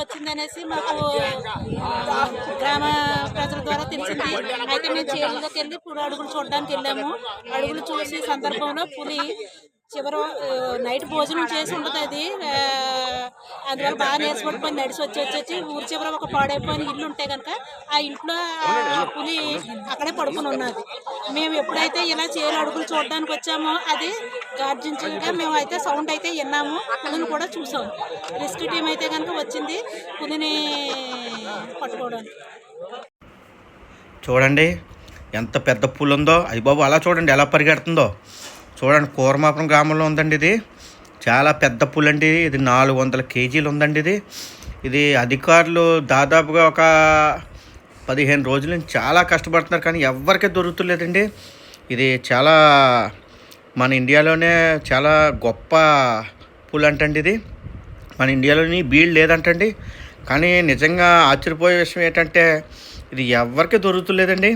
వచ్చిందనేసి మాకు గ్రామ ప్రజల ద్వారా తెలిసింది. అయితే మేము చేనులోకి వెళ్ళి పులి అడుగులు చూడడానికి వెళ్ళాము. అడుగులు చూసి సందర్భంలో పులి చివరి నైట్ భోజనం చేసి ఉంటుంది అది. అందువల్ల బాగా నీరసపడిపోయి నడిచి వచ్చి ఊరి చివర ఒక పాడైపోయిన ఇల్లు ఉంటే కనుక ఆ ఇంట్లో పులి అక్కడే పడుకుని ఉన్నది. మేము ఎప్పుడైతే ఇలా చేను అడుగులు చూడడానికి వచ్చామో అది గార్జించగా మేము అయితే సౌండ్ అయితే విన్నాము, పులిని కూడా చూసాము. రెస్క్యూ టీం అయితే కనుక వచ్చింది పులిని పట్టుకోవడానికి. చూడండి ఎంత పెద్ద పులి ఉందో. అయ్య బాబు, అలా చూడండి ఎలా పరిగెడుతుందో. చూడండి, కూరమాపురం గ్రామంలో ఉందండి ఇది. చాలా పెద్ద పులి అండి ఇది. 400 కేజీలు ఉందండి ఇది. ఇది అధికారులు దాదాపుగా ఒక 15 రోజుల నుంచి చాలా కష్టపడుతున్నారు, కానీ ఎవరికీ దొరుకుతులేదండి. ఇది చాలా మన ఇండియాలోనే చాలా గొప్ప పులి అంటండి ఇది. మన ఇండియాలోని బీడ్ లేదంటండి. కానీ నిజంగా ఆశ్చర్యపోయే విషయం ఏంటంటే ఇది ఎవరికి దొరుకుతులేదండి.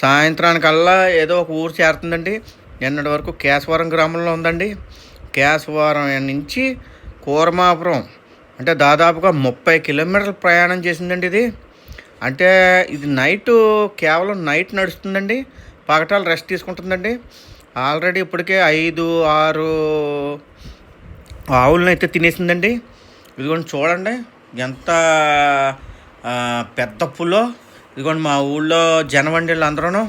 సాయంత్రానికల్లా ఏదో ఒక ఊరు చేరుతుందండి. నిన్నటి వరకు కేశవరం గ్రామంలో ఉందండి. కేశవరం నుంచి కూరమాపురం అంటే దాదాపుగా 30 కిలోమీటర్ల ప్రయాణం చేసిందండి ఇది. అంటే ఇది కేవలం నైట్ నడుస్తుందండి, పగటాలు రెస్ట్ తీసుకుంటుందండి. ఆల్రెడీ ఇప్పటికే 5-6 ఆవులను అయితే తినేసిందండి. ఇదిగోండి చూడండి ఎంత పెద్ద పులో. ఇదిగోండి మా ఊళ్ళో జనవండిలు అందరూ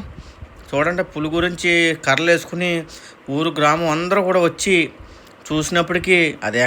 చూడండి పులి గురించి కర్రలు వేసుకుని ఊరు గ్రామం అందరూ కూడా వచ్చి చూసినప్పటికీ అది